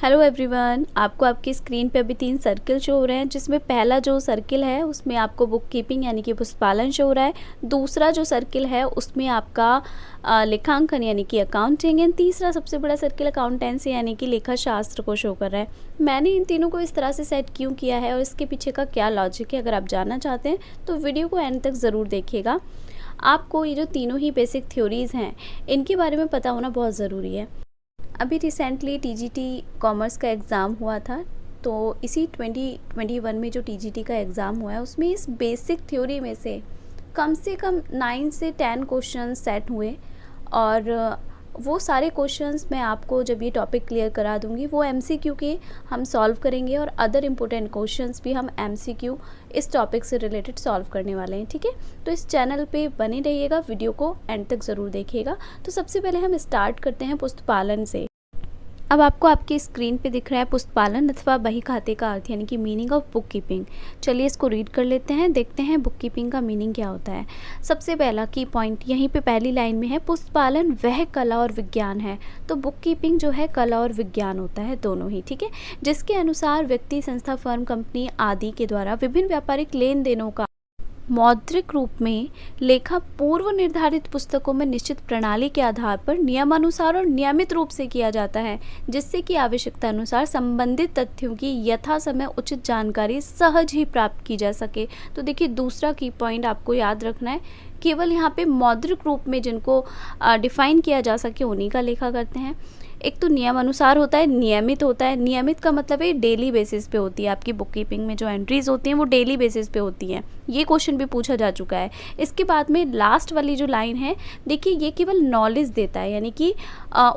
Hello everyone, आपको आपकी screen पे अभी 3 सर्किल शो हो रहे हैं, जिसमें पहला जो सर्किल है उसमें आपको बुक कीपिंग यानी कि पुस्तपालन शो हो रहा है। दूसरा जो सर्किल है उसमें आपका लेखांकन यानी कि अकाउंटिंग एंड तीसरा सबसे बड़ा सर्किल अकाउंटेंसी यानी कि लेखा शास्त्र को शो कर रहा है। मैंने इन तीनों को इस तरह से सेट क्यों किया है और इसके पीछे का क्या लॉजिक है, अगर आप जानना चाहते हैं तो वीडियो को एंड तक ज़रूर देखिएगा। आपको ये जो तीनों ही बेसिक थ्योरीज़ हैं इनके बारे में पता होना बहुत ज़रूरी है। अभी रिसेंटली टीजीटी कॉमर्स का एग्ज़ाम हुआ था, तो इसी 2021 में जो टीजीटी का एग्ज़ाम हुआ है उसमें इस बेसिक थ्योरी में से कम 9 से 10 क्वेश्चन सेट हुए और वो सारे क्वेश्चंस मैं आपको जब ये टॉपिक क्लियर करा दूंगी वो एमसीक्यू के हम सॉल्व करेंगे और अदर इम्पोर्टेंट क्वेश्चंस भी हम एमसीक्यू इस टॉपिक से रिलेटेड सॉल्व करने वाले हैं। ठीक है, तो इस चैनल पे बने रहिएगा, वीडियो को एंड तक ज़रूर देखिएगा। तो सबसे पहले हम स्टार्ट करते हैं पुस्तपालन से। अब आपको आपकी स्क्रीन पे दिख रहा है पुस्तपालन अथवा बही खाते का अर्थ यानी कि मीनिंग ऑफ बुक कीपिंग। चलिए इसको रीड कर लेते हैं, देखते हैं बुक कीपिंग का मीनिंग क्या होता है। सबसे पहला की पॉइंट यहीं पे पहली लाइन में है, पुस्तपालन वह कला और विज्ञान है। तो बुक कीपिंग जो है कला और विज्ञान होता है, दोनों ही। ठीक है, जिसके अनुसार व्यक्ति, संस्था, फर्म, कंपनी आदि के द्वारा विभिन्न व्यापारिक लेन देनों का मौद्रिक रूप में लेखा पूर्व निर्धारित पुस्तकों में निश्चित प्रणाली के आधार पर नियमानुसार और नियमित रूप से किया जाता है, जिससे कि आवश्यकता अनुसार संबंधित तथ्यों की यथा समय उचित जानकारी सहज ही प्राप्त की जा सके। तो देखिए दूसरा की पॉइंट आपको याद रखना है, केवल यहाँ पे मौद्रिक रूप में जिनको डिफाइन किया जा सके उन्हीं का लेखा करते हैं। एक तो नियम अनुसार होता है, नियमित होता है। नियमित का मतलब है डेली बेसिस पे होती है, आपकी बुक कीपिंग में जो एंट्रीज होती हैं वो डेली बेसिस पे होती हैं। ये क्वेश्चन भी पूछा जा चुका है। इसके बाद में लास्ट वाली जो लाइन है, देखिए ये केवल नॉलेज देता है, यानी कि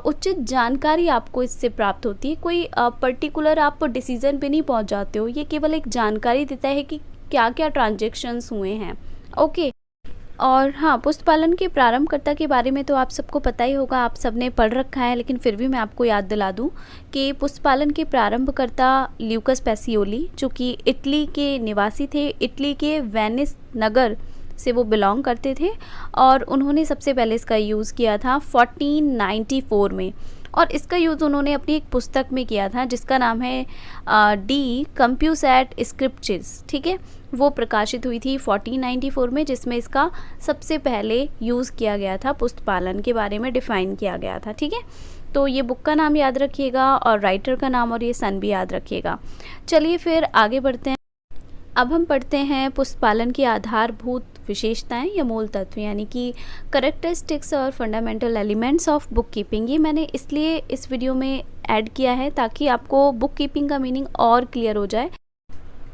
उचित जानकारी आपको इससे प्राप्त होती है। कोई पर्टिकुलर आप डिसीजन पे नहीं पहुंच जाते हो, ये केवल एक जानकारी देता है कि क्या क्या ट्रांजेक्शन्स हुए हैं। ओके, और हाँ, पुस्तपालन के प्रारंभकर्ता के बारे में तो आप सबको पता ही होगा, आप सबने पढ़ रखा है, लेकिन फिर भी मैं आपको याद दिला दूं कि पुस्तपालन के प्रारंभकर्ता ल्यूकस पेसियोली, जो कि इटली के निवासी थे, इटली के वेनिस नगर से वो बिलोंग करते थे और उन्होंने सबसे पहले इसका यूज़ किया था 1494 में। और इसका यूज़ उन्होंने अपनी एक पुस्तक में किया था जिसका नाम है डी कंप्यूसैट स्क्रिप्चर्स। ठीक है, वो प्रकाशित हुई थी 1494 में, जिसमें इसका सबसे पहले यूज़ किया गया था, पुस्तपालन के बारे में डिफ़ाइन किया गया था। ठीक है, तो ये बुक का नाम याद रखिएगा और राइटर का नाम और ये सन भी याद रखिएगा। चलिए फिर आगे बढ़ते हैं। अब हम पढ़ते हैं पुस्तपालन की आधारभूत विशेषताएं या मूल तत्व यानी कि करेक्टरिस्टिक्स और fundamental elements of book keeping. ये मैंने इसलिए इस वीडियो में ऐड किया है ताकि आपको बुक कीपिंग का मीनिंग और क्लियर हो जाए।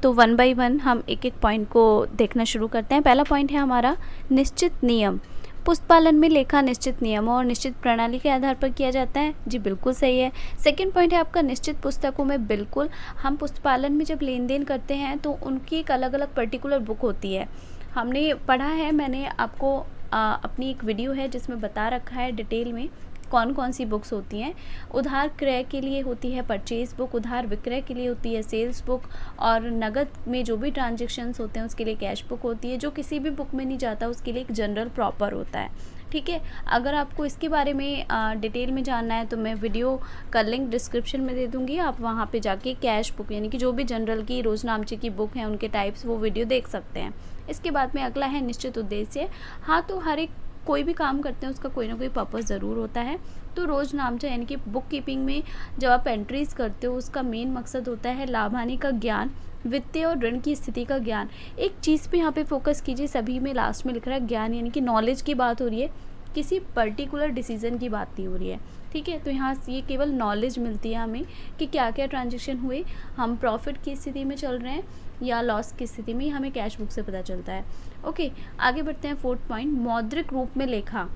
तो वन बाय वन हम एक एक पॉइंट को देखना शुरू करते हैं। पहला पॉइंट है हमारा निश्चित नियम। पुस्तपालन में लेखा निश्चित नियमों और निश्चित प्रणाली के आधार पर किया जाता है। जी बिल्कुल सही है। सेकंड पॉइंट है आपका निश्चित पुस्तकों में। बिल्कुल, हम पुस्तपालन में जब लेन देन करते हैं तो उनकी एक अलग अलग पर्टिकुलर बुक होती है। हमने पढ़ा है, मैंने आपको अपनी एक वीडियो है जिसमें बता रखा है डिटेल में कौन कौन सी बुक्स होती हैं। उधार क्रय के लिए होती है परचेज बुक, उधार विक्रय के लिए होती है सेल्स बुक, और नगद में जो भी ट्रांजेक्शन्स होते हैं उसके लिए कैश बुक होती है। जो किसी भी बुक में नहीं जाता उसके लिए एक जनरल प्रॉपर होता है। ठीक है, अगर आपको इसके बारे में डिटेल में जानना है तो मैं वीडियो का लिंक डिस्क्रिप्शन में दे दूँगी, आप वहाँ पे जाके कैश बुक यानी कि जो भी जनरल की रोजनामचे की बुक हैं उनके टाइप्स वो वीडियो देख सकते हैं। इसके बाद में अगला है निश्चित उद्देश्य। हाँ, तो हर एक कोई भी काम करते हैं उसका कोई ना कोई पर्पस ज़रूर होता है। तो रोजनामचा यानी कि बुक कीपिंग में जब आप एंट्रीज़ करते हो उसका मेन मकसद होता है लाभ हानि का ज्ञान, वित्तीय और ऋण की स्थिति का ज्ञान। एक चीज़ पे यहाँ पे फोकस कीजिए, सभी में लास्ट में लिख रहा है ज्ञान, यानी कि नॉलेज की बात हो रही है, किसी पर्टिकुलर डिसीजन की बात नहीं हो रही है। ठीक है, तो यहाँ ये केवल नॉलेज मिलती है हमें कि क्या क्या ट्रांजेक्शन हुए, हम प्रॉफिट की स्थिति में चल रहे हैं या लॉस की स्थिति में, हमें कैश बुक से पता चलता है। ओके, आगे बढ़ते हैं। फोर्थ पॉइंट, मौद्रिक रूप में लेखा।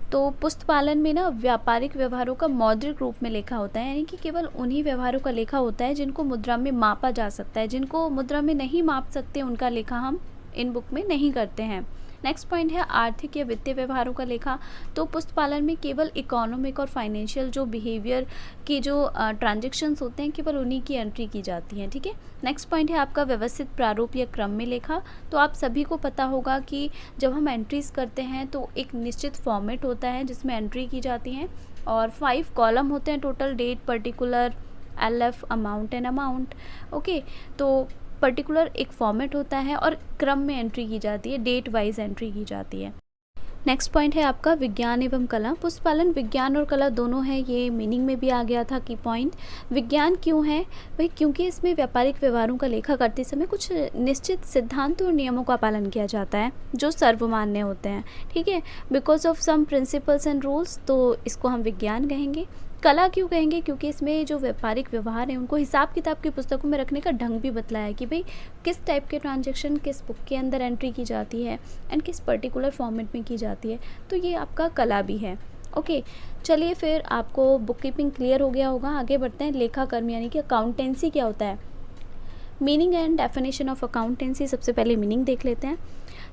तो पुस्तपालन में ना व्यापारिक व्यवहारों का मौद्रिक रूप में लेखा होता है, यानी कि केवल उन्हीं व्यवहारों का लेखा होता है जिनको मुद्रा में मापा जा सकता है। जिनको मुद्रा में नहीं माप सकते उनका लेखा हम इन बुक में नहीं करते हैं। नेक्स्ट पॉइंट है आर्थिक या वित्तीय व्यवहारों का लेखा। तो पुस्तपालन में केवल इकोनॉमिक और फाइनेंशियल जो बिहेवियर की जो ट्रांजेक्शन्स होते हैं केवल उन्हीं की एंट्री की जाती हैं। ठीक है, नेक्स्ट पॉइंट है आपका व्यवस्थित प्रारूप या क्रम में लेखा। तो आप सभी को पता होगा कि जब हम एंट्रीज करते हैं तो एक निश्चित फॉर्मेट होता है जिसमें एंट्री की जाती हैं और 5 कॉलम होते हैं total, date, particular, LF amount and amount. Okay, तो पर्टिकुलर एक फॉर्मेट होता है और क्रम में एंट्री की जाती है, डेट वाइज एंट्री की जाती है। नेक्स्ट पॉइंट है आपका विज्ञान एवं कला। पुष्पालन विज्ञान और कला दोनों है, ये मीनिंग में भी आ गया था की पॉइंट। विज्ञान क्यों है भाई? क्योंकि इसमें व्यापारिक व्यवहारों का लेखा करते समय कुछ निश्चित सिद्धांतों और नियमों का पालन किया जाता है जो सर्वमान्य होते हैं, ठीक है, because of some principles and rules, तो इसको हम विज्ञान कहेंगे। कला क्यों कहेंगे? क्योंकि इसमें जो व्यापारिक व्यवहार है उनको हिसाब किताब की पुस्तकों में रखने का ढंग भी बतलाया है कि भाई किस टाइप के ट्रांजैक्शन किस बुक के अंदर एंट्री की जाती है एंड किस पर्टिकुलर फॉर्मेट में की जाती है, तो ये आपका कला भी है। ओके, चलिए फिर आपको बुक कीपिंग क्लियर हो गया होगा, आगे बढ़ते हैं। लेखाकर्म यानी कि अकाउंटेंसी क्या होता है? Meaning and definition of accountancy. सबसे पहले मीनिंग देख लेते हैं।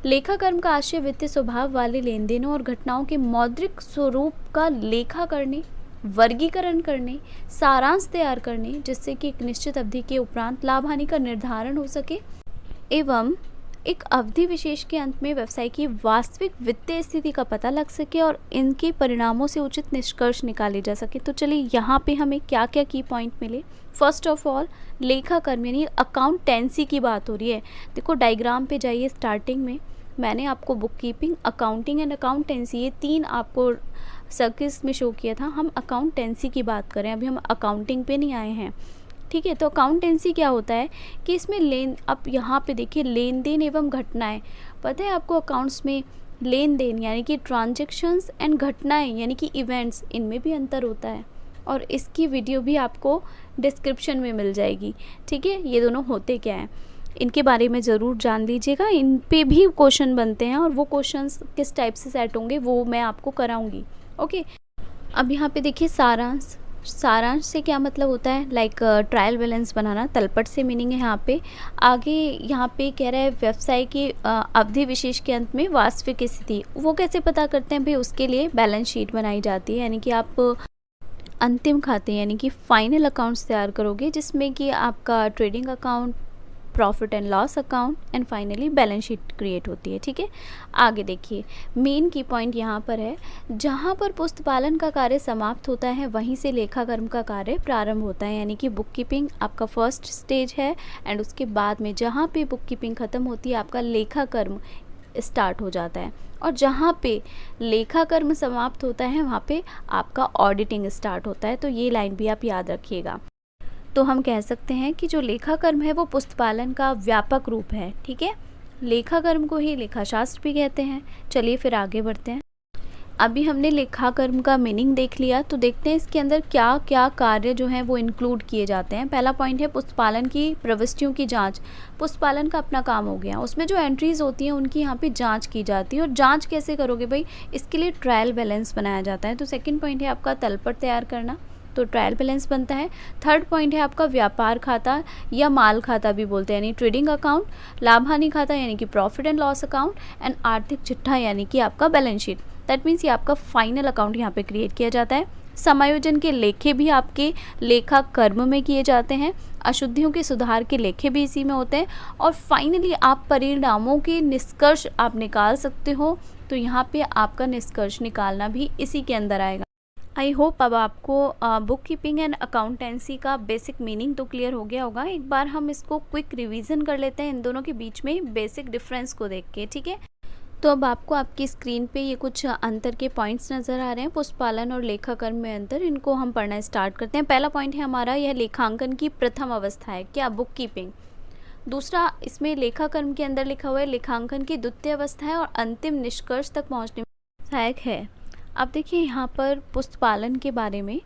लेखाकर्म का आशय वित्तीय स्वभाव वाले लेन देनों और घटनाओं के मौद्रिक स्वरूप का लेखा करने, वर्गीकरण करने, सारांश तैयार करने जिससे कि एक निश्चित अवधि के उपरांत लाभ हानि का निर्धारण हो सके एवं एक अवधि विशेष के अंत में व्यवसाय की वास्तविक वित्तीय स्थिति का पता लग सके और इनके परिणामों से उचित निष्कर्ष निकाले जा सके। तो चलिए यहाँ पे हमें क्या क्या की पॉइंट मिले। फर्स्ट ऑफ ऑल, लेखाकर्म यानी अकाउंटेंसी की बात हो रही है। देखो डायग्राम पे जाइए, स्टार्टिंग में मैंने आपको book keeping, accounting and accountancy ये तीन आपको सर्किल्स में शो किया था। हम अकाउंटेंसी की बात करें, अभी हम अकाउंटिंग पे नहीं आए हैं, ठीक है। तो अकाउंटेंसी क्या होता है कि इसमें अब यहाँ पे देखिए लेन देन एवं घटनाएं। पता है आपको अकाउंट्स में लेन देन यानी कि ट्रांजैक्शंस एंड घटनाएं यानी कि इवेंट्स, इनमें भी अंतर होता है और इसकी वीडियो भी आपको डिस्क्रिप्शन में मिल जाएगी, ठीक है। ये दोनों होते क्या हैं इनके बारे में ज़रूर जान लीजिएगा, इन पे भी क्वेश्चन बनते हैं और वो क्वेश्चंस किस टाइप से सेट होंगे वो मैं आपको कराऊंगी। ओके, अब यहाँ पे देखिए सारांश। सारांश से क्या मतलब होता है? लाइक ट्रायल बैलेंस बनाना, तलपट से मीनिंग है यहाँ पे। आगे यहाँ पे कह रहा है व्यवसाय की अवधि विशेष के अंत में वास्तविक स्थिति, वो कैसे पता करते हैं भाई? उसके लिए बैलेंस शीट बनाई जाती है, यानी कि आप अंतिम खाते यानी कि फाइनल अकाउंट्स तैयार करोगे जिसमें कि आपका trading account, profit and loss account and finally balance sheet create होती है, ठीक है। आगे देखिए, मेन की पॉइंट यहाँ पर है, जहाँ पर पुस्तपालन का कार्य समाप्त होता है वहीं से लेखाकर्म का कार्य प्रारंभ होता है, यानी कि बुक कीपिंग आपका फर्स्ट स्टेज है एंड उसके बाद में जहाँ पे बुक कीपिंग ख़त्म होती है आपका लेखाकर्म स्टार्ट हो जाता है, और जहाँ पे लेखाकर्म समाप्त होता है वहाँ पे आपका ऑडिटिंग स्टार्ट होता है। तो ये लाइन भी आप याद रखिएगा। तो हम कह सकते हैं कि जो लेखाकर्म है वो पुस्तपालन का व्यापक रूप है, ठीक है। लेखाकर्म को ही लेखाशास्त्र भी कहते हैं। चलिए फिर आगे बढ़ते हैं। अभी हमने लेखाकर्म का मीनिंग देख लिया, तो देखते हैं इसके अंदर क्या क्या कार्य जो हैं वो इंक्लूड किए जाते हैं। पहला पॉइंट है पुस्तपालन की प्रविष्टियों की जांच। पुस्तपालन का अपना काम हो गया, उसमें जो एंट्रीज होती हैं उनकी यहाँ पे जांच की जाती है। और जांच कैसे करोगे भाई? इसके लिए ट्रायल बैलेंस बनाया जाता है। तो सेकेंड पॉइंट है आपका तलपट तैयार करना, तो ट्रायल बैलेंस बनता है। थर्ड पॉइंट है आपका व्यापार खाता या माल खाता भी बोलते हैं, यानी ट्रेडिंग अकाउंट, लाभ हानि खाता यानी कि profit and loss account and आर्थिक चिट्ठा यानी कि आपका बैलेंस शीट। दैट मीन्स ये आपका फाइनल अकाउंट यहाँ पे क्रिएट किया जाता है। समायोजन के लेखे भी आपके लेखा कर्म में किए जाते हैं, अशुद्धियों के सुधार के लेखे भी इसी में होते हैं, और फाइनली आप परिणामों के निष्कर्ष आप निकाल सकते हो। तो यहाँ पे आपका निष्कर्ष निकालना भी इसी के अंदर आएगा। आई होप अब आपको बुक कीपिंग एंड अकाउंटेंसी का बेसिक मीनिंग तो क्लियर हो गया होगा। एक बार हम इसको क्विक रिवीजन कर लेते हैं इन दोनों के बीच में बेसिक डिफरेंस को देख के, ठीक है। तो अब आपको आपकी स्क्रीन पे ये कुछ अंतर के पॉइंट्स नज़र आ रहे हैं पुस्तपालन और लेखाकर्म में अंतर, इनको हम पढ़ना स्टार्ट करते हैं। पहला पॉइंट है हमारा, यह लेखांकन की प्रथम अवस्था है, क्या? Book keeping. दूसरा, इसमें लेखाकर्म के अंदर लिखा हुआ है लेखांकन की द्वितीय अवस्था है और अंतिम निष्कर्ष तक पहुँचने में सहायक है। अब देखिए यहाँ पर पुस्तपालन के बारे में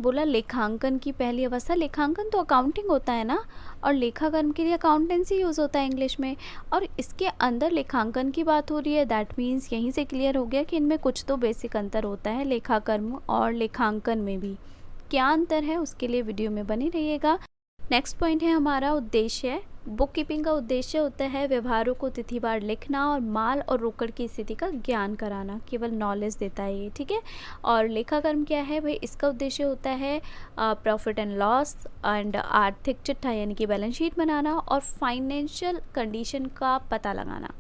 बोला लेखांकन की पहली अवस्था। लेखांकन तो अकाउंटिंग होता है ना, और लेखाकर्म के लिए अकाउंटेंसी यूज़ होता है इंग्लिश में, और इसके अंदर लेखांकन की बात हो रही है। दैट मीन्स यहीं से क्लियर हो गया कि इनमें कुछ तो बेसिक अंतर होता है लेखाकर्म और लेखांकन में भी। क्या अंतर है उसके लिए वीडियो में बने रहिएगा। नेक्स्ट पॉइंट है हमारा उद्देश्य। बुक कीपिंग का उद्देश्य होता है व्यवहारों को तिथिवार लिखना और माल और रोकड़ की स्थिति का ज्ञान कराना, केवल नॉलेज देता है ये, ठीक है। और लेखाकर्म क्या है भाई? इसका उद्देश्य होता है प्रॉफिट एंड लॉस एंड आर्थिक चिट्ठा यानी कि बैलेंस शीट बनाना और फाइनेंशियल कंडीशन का पता लगाना।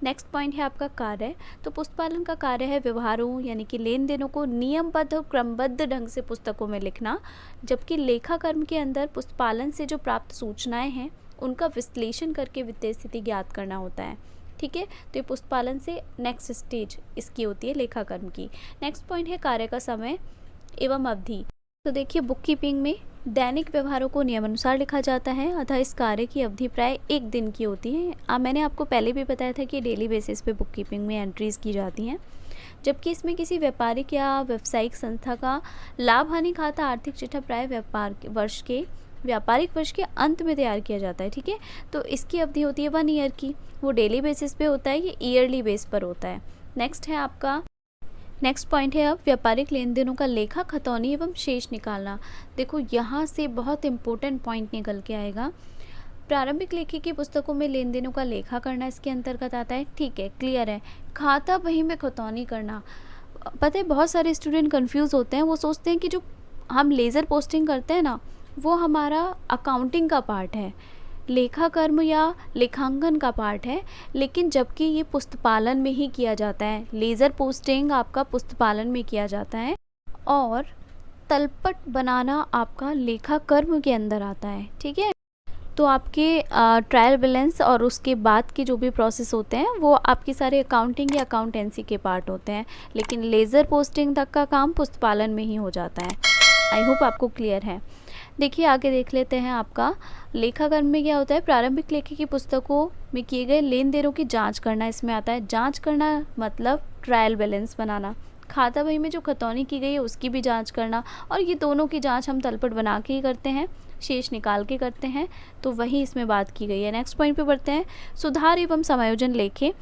नेक्स्ट पॉइंट है आपका कार्य। तो पुस्तपालन का कार्य है व्यवहारों यानी कि लेन देनों को नियमबद्ध और क्रमबद्ध ढंग से पुस्तकों में लिखना, जबकि लेखा कर्म के अंदर पुस्तपालन से जो प्राप्त सूचनाएं हैं उनका विश्लेषण करके वित्तीय स्थिति ज्ञात करना होता है। ठीक है, तो ये पुस्तपालन से नेक्स्ट स्टेज इसकी होती है लेखा कर्म की। नेक्स्ट पॉइंट है कार्य का समय एवं अवधि। तो देखिए बुक कीपिंग में दैनिक व्यवहारों को नियमानुसार लिखा जाता है, अतः इस कार्य की अवधि प्राय 1 दिन की होती है। मैंने आपको पहले भी बताया था कि डेली बेसिस पे बुक कीपिंग में एंट्रीज़ की जाती हैं, जबकि इसमें किसी व्यापारिक या व्यावसायिक संस्था का लाभ हानि खाता आर्थिक चिट्ठा प्राय व्यापारिक वर्ष के अंत में तैयार किया जाता है। ठीक है, तो इसकी अवधि होती है 1 ईयर की। वो डेली बेसिस पे होता है, ये ईयरली बेस पर होता है। नेक्स्ट पॉइंट है अब व्यापारिक लेन देनों का लेखा खतौनी एवं शेष निकालना। देखो यहाँ से बहुत इंपॉर्टेंट पॉइंट निकल के आएगा। प्रारंभिक लेखी की पुस्तकों में लेन देनों का लेखा करना इसके अंतर्गत आता है। ठीक है, क्लियर है। खाता बही में खतौनी करना, पता है बहुत सारे स्टूडेंट कंफ्यूज होते हैं, वो सोचते हैं कि जो हम लेज़र पोस्टिंग करते हैं ना वो हमारा अकाउंटिंग का पार्ट है, लेखा कर्म या लेखांकन का पार्ट है, लेकिन जबकि ये पुस्तपालन में ही किया जाता है। लेज़र पोस्टिंग आपका पुस्तपालन में किया जाता है और तलपट बनाना आपका लेखा कर्म के अंदर आता है। ठीक है, तो आपके ट्रायल बैलेंस और उसके बाद के जो भी प्रोसेस होते हैं वो आपके सारे अकाउंटिंग या अकाउंटेंसी के पार्ट होते हैं, लेकिन लेज़र पोस्टिंग तक का काम पुस्तपालन में ही हो जाता है। आई होप आपको क्लियर है। देखिए आगे देख लेते हैं आपका लेखा कर्म में क्या होता है। प्रारंभिक लेखी की पुस्तकों में किए गए लेन देनों की जांच करना इसमें आता है। जांच करना मतलब ट्रायल बैलेंस बनाना। खाता बही में जो खतौनी की गई है उसकी भी जांच करना, और ये दोनों की जांच हम तलपट बना के ही करते हैं, शेष निकाल के करते हैं, तो वही इसमें बात की गई है। नेक्स्ट पॉइंट पे बढ़ते हैं, सुधार एवं समायोजन लेखे।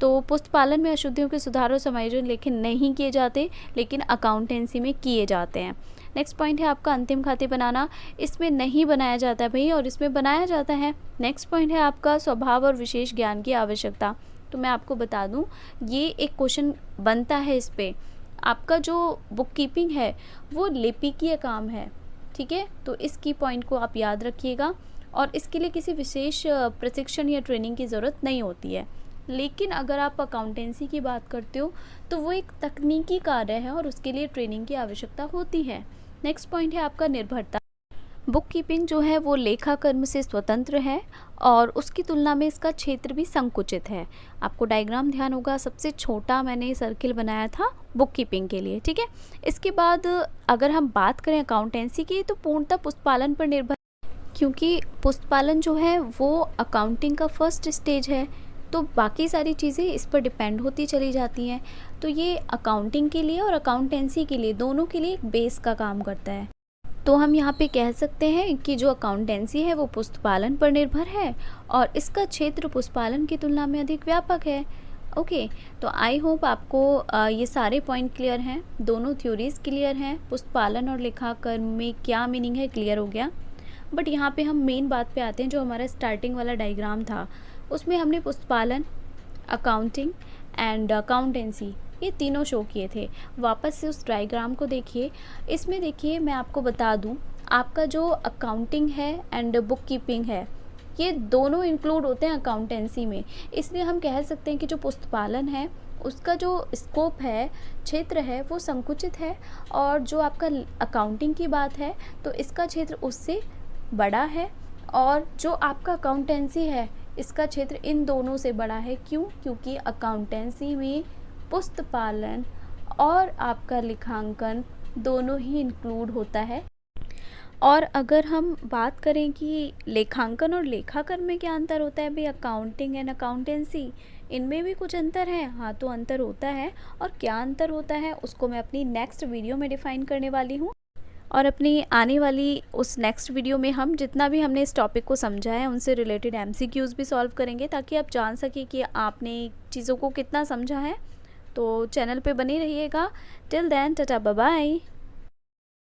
तो पुस्तपालन में अशुद्धियों के सुधार और समायोजन लेखे नहीं किए जाते, लेकिन अकाउंटेंसी में किए जाते हैं। नेक्स्ट पॉइंट है आपका अंतिम खाते बनाना। इसमें नहीं बनाया जाता है भाई, और इसमें बनाया जाता है। नेक्स्ट पॉइंट है आपका स्वभाव और विशेष ज्ञान की आवश्यकता। तो मैं आपको बता दूं, ये एक क्वेश्चन बनता है इस पे। आपका जो बुक कीपिंग है वो लिपिकीय काम है। ठीक है, तो इसकी पॉइंट को आप याद रखिएगा, और इसके लिए किसी विशेष प्रशिक्षण या ट्रेनिंग की ज़रूरत नहीं होती है। लेकिन अगर आप अकाउंटेंसी की बात करते हो तो वो एक तकनीकी कार्य है और उसके लिए ट्रेनिंग की आवश्यकता होती है। नेक्स्ट पॉइंट है आपका निर्भरता। बुक कीपिंग जो है वो लेखा कर्म से स्वतंत्र है और उसकी तुलना में इसका क्षेत्र भी संकुचित है। आपको डायग्राम ध्यान होगा, सबसे छोटा मैंने सर्किल बनाया था बुक कीपिंग के लिए। ठीक है, इसके बाद अगर हम बात करें अकाउंटेंसी की तो पूर्णतः पुस्तपालन पर निर्भर, क्योंकि पुस्तपालन जो है वो अकाउंटिंग का फर्स्ट स्टेज है, तो बाकी सारी चीज़ें इस पर डिपेंड होती चली जाती हैं। तो ये अकाउंटिंग के लिए और अकाउंटेंसी के लिए दोनों के लिए एक बेस का काम करता है। तो हम यहाँ पे कह सकते हैं कि जो अकाउंटेंसी है वो पुस्तपालन पर निर्भर है और इसका क्षेत्र पुस्तपालन की तुलना में अधिक व्यापक है। ओके, तो आई होप आपको ये सारे पॉइंट क्लियर हैं, दोनों थ्योरीज क्लियर हैं, पुस्तपालन और लेखाकर्म में क्या मीनिंग है क्लियर हो गया। बट यहाँ पे हम मेन बात पे आते हैं, जो हमारा स्टार्टिंग वाला डायग्राम था उसमें हमने पुस्तपालन, अकाउंटिंग एंड अकाउंटेंसी ये तीनों शो किए थे। वापस से उस डायग्राम को देखिए। इसमें देखिए मैं आपको बता दूं, आपका जो अकाउंटिंग है एंड बुक कीपिंग है ये दोनों इंक्लूड होते हैं अकाउंटेंसी में। इसलिए हम कह सकते हैं कि जो पुस्तपालन है उसका जो स्कोप है, क्षेत्र है, वो संकुचित है, और जो आपका अकाउंटिंग की बात है तो इसका क्षेत्र उससे बड़ा है, और जो आपका अकाउंटेंसी है इसका क्षेत्र इन दोनों से बड़ा है। क्यों? क्योंकि अकाउंटेंसी में पुस्तपालन और आपका लेखांकन दोनों ही इंक्लूड होता है। और अगर हम बात करें कि लेखांकन और लेखाकर्म में क्या अंतर होता है, भाई अकाउंटिंग एंड अकाउंटेंसी इनमें भी कुछ अंतर है। हाँ, तो अंतर होता है, और क्या अंतर होता है उसको मैं अपनी नेक्स्ट वीडियो में डिफ़ाइन करने वाली हूँ। और अपनी आने वाली उस नेक्स्ट वीडियो में हम जितना भी हमने इस टॉपिक को समझा है उनसे रिलेटेड MCQs भी सॉल्व करेंगे, ताकि आप जान सकें कि आपने चीज़ों को कितना समझा है। तो चैनल पे बने रहिएगा। Till then tata bye bye.